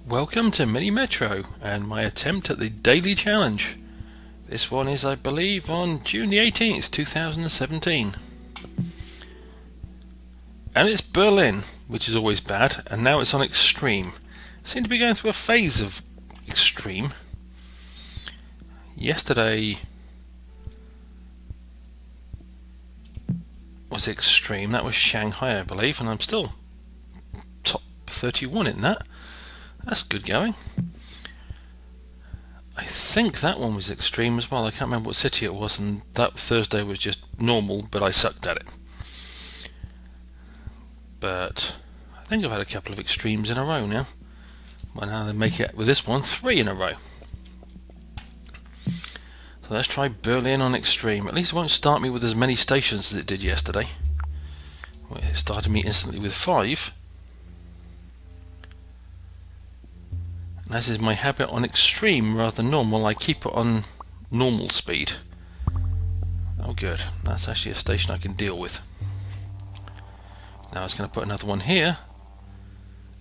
Welcome to Mini Metro and my attempt at the daily challenge. This one is, I believe, on June the 18th, 2017. And it's Berlin, which is always bad, and now it's on extreme. I seem to be going through a phase of extreme. Yesterday was extreme, that was Shanghai, I believe, and I'm still top 31 in that. That's good going. I think that one was extreme as well. I can't remember what city it was, and that Thursday was just normal, but I sucked at it. But I think I've had a couple of extremes in a row now. Well, now they make it with this one 3 in a row. So let's try Berlin on extreme. At least it won't start me with as many stations as it did yesterday. Well, it started me instantly with 5. And as is my habit on extreme rather than normal, I keep it on normal speed. Oh good, that's actually a station I can deal with. Now I was going to put another one here.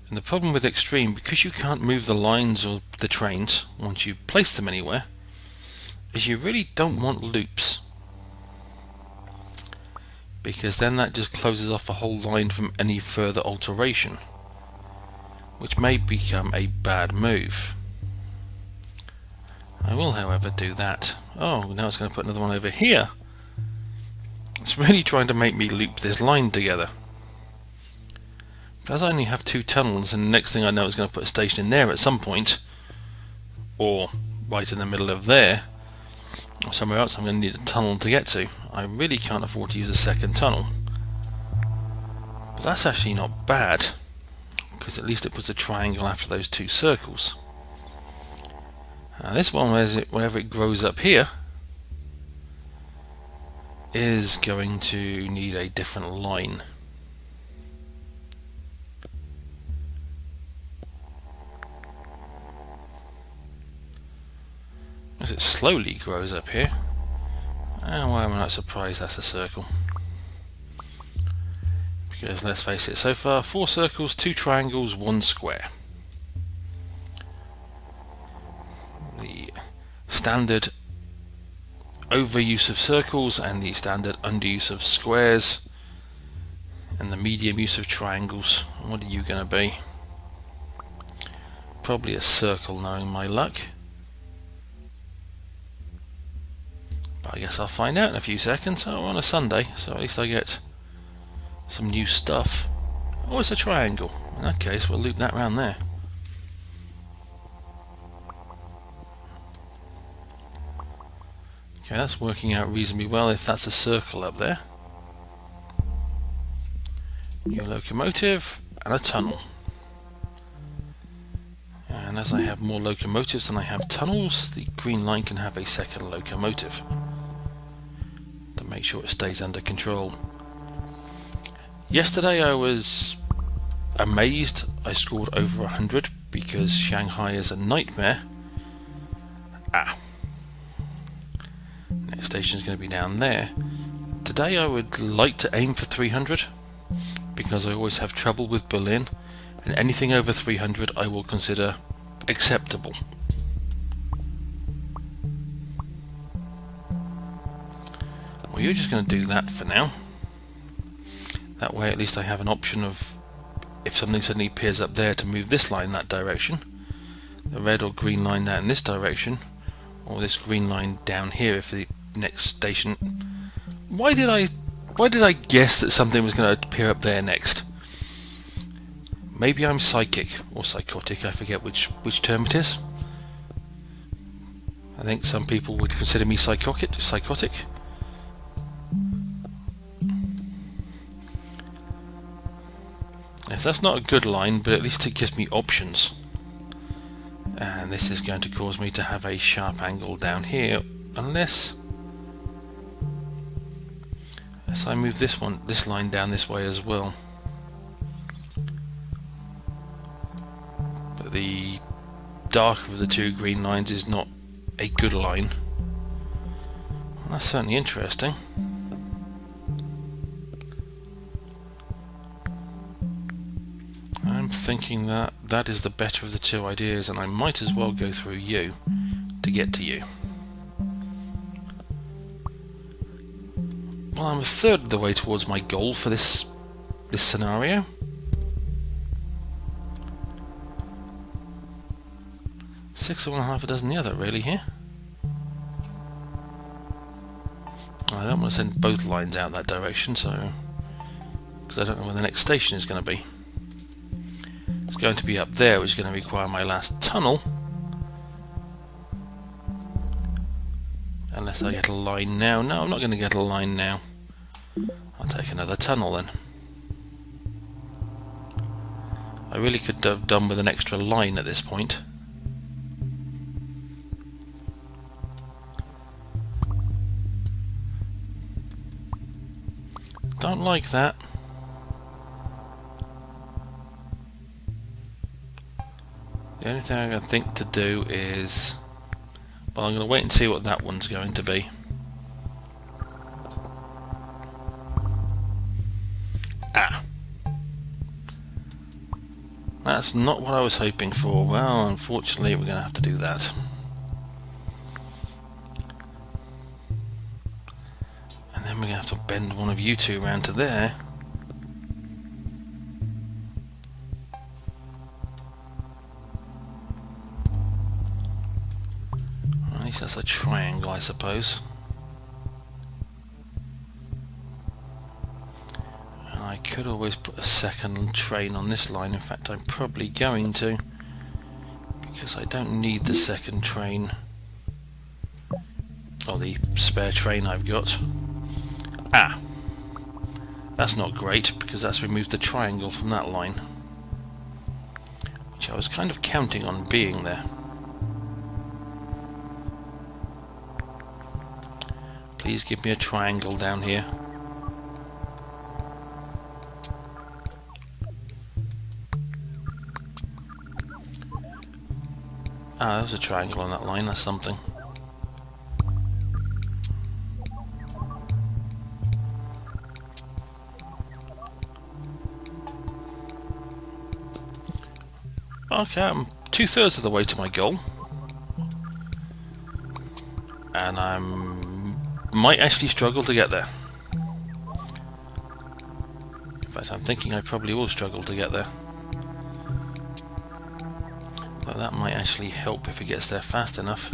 And the problem with extreme, because you can't move the lines or the trains once you place them anywhere, is you really don't want loops. Because then that just closes off a whole line from any further alteration, which may become a bad move. I will, however, do that. Oh, now it's going to put another one over here. It's really trying to make me loop this line together. But as I only have 2 tunnels, and the next thing I know it's going to put a station in there at some point, or right in the middle of there, or somewhere else I'm going to need a tunnel to get to. I really can't afford to use a second tunnel. But that's actually not bad, because at least it puts a triangle after those 2 circles. This one, wherever it grows up here, is going to need a different line. As it slowly grows up here, and why am I not surprised that's a circle? Because let's face it, so far 4 circles, 2 triangles, 1 square. The standard overuse of circles and the standard underuse of squares, and the medium use of triangles. What are you going to be? Probably a circle, knowing my luck. But I guess I'll find out in a few seconds. Oh, on a Sunday, so at least I get some new stuff. Oh, it's a triangle. In that case, we'll loop that round there. Okay, that's working out reasonably well if that's a circle up there. New locomotive and a tunnel. And as I have more locomotives than I have tunnels, the green line can have a second locomotive to make sure it stays under control. Yesterday I was amazed I scored over 100 because Shanghai is a nightmare. Next station is going to be down there. Today I would like to aim for 300 because I always have trouble with Berlin, and anything over 300 I will consider acceptable. Well, you're just going to do that for now. That way at least I have an option of, if something suddenly appears up there, to move this line that direction, the red or green line that in this direction, or this green line down here if the next station... Why did I guess that something was going to appear up there next? Maybe I'm psychic or psychotic, I forget which term it is. I think some people would consider me psychotic. Yes, that's not a good line, but at least it gives me options. And this is going to cause me to have a sharp angle down here, unless I move this line down this way as well. But the darker of the 2 green lines is not a good line. Well, that's certainly interesting. I'm thinking that that is the better of the two ideas, and I might as well go through you to get to you. Well, I'm a third of the way towards my goal for this scenario. Six or half a dozen the other, really, here. I don't want to send both lines out that direction, so because I don't know where the next station is going to be. It's going to be up there, which is going to require my last tunnel. Unless I get a line now. No, I'm not going to get a line now. I'll take another tunnel then. I really could have done with an extra line at this point. Don't like that. The only thing I can think to do is... well, I'm going to wait and see what that one's going to be. Ah! That's not what I was hoping for. Well, unfortunately, we're going to have to do that. And then we're going to have to bend one of you two round to there. At least that's a triangle, I suppose. And I could always put a second train on this line. In fact, I'm probably going to, because I don't need the second train, or the spare train I've got. Ah! That's not great, because that's removed the triangle from that line, which I was kind of counting on being there. Please give me a triangle down here. Ah, there's a triangle on that line, that's something. Okay, I'm 2/3 of the way to my goal. And I might actually struggle to get there. In fact, I'm thinking I probably will struggle to get there. But that might actually help if it gets there fast enough.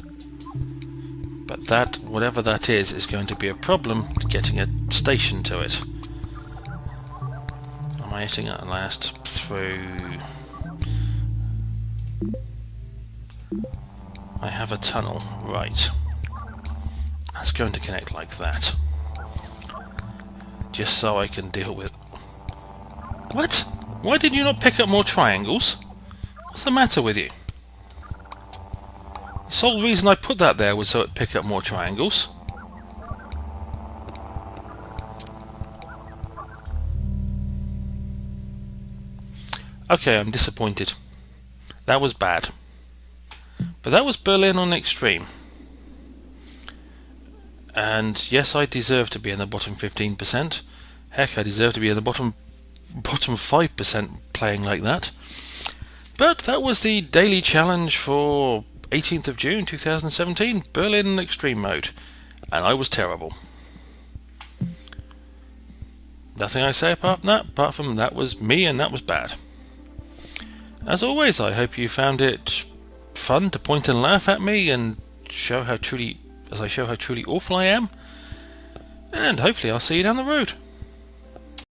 But that, whatever that is going to be a problem getting a station to it. Am I getting at last through... I have a tunnel, right. That's going to connect like that. Just so I can deal with... What? Why did you not pick up more triangles? What's the matter with you? The sole reason I put that there was so it'd pick up more triangles. Okay, I'm disappointed. That was bad. But that was Berlin on Extreme. And yes, I deserve to be in the bottom 15%. Heck, I deserve to be in the bottom 5% playing like that. But that was the daily challenge for 18th of June 2017, Berlin Extreme Mode. And I was terrible. Nothing I say apart from that was me and that was bad. As always, I hope you found it fun to point and laugh at me and show how truly awful I am, and hopefully I'll see you down the road.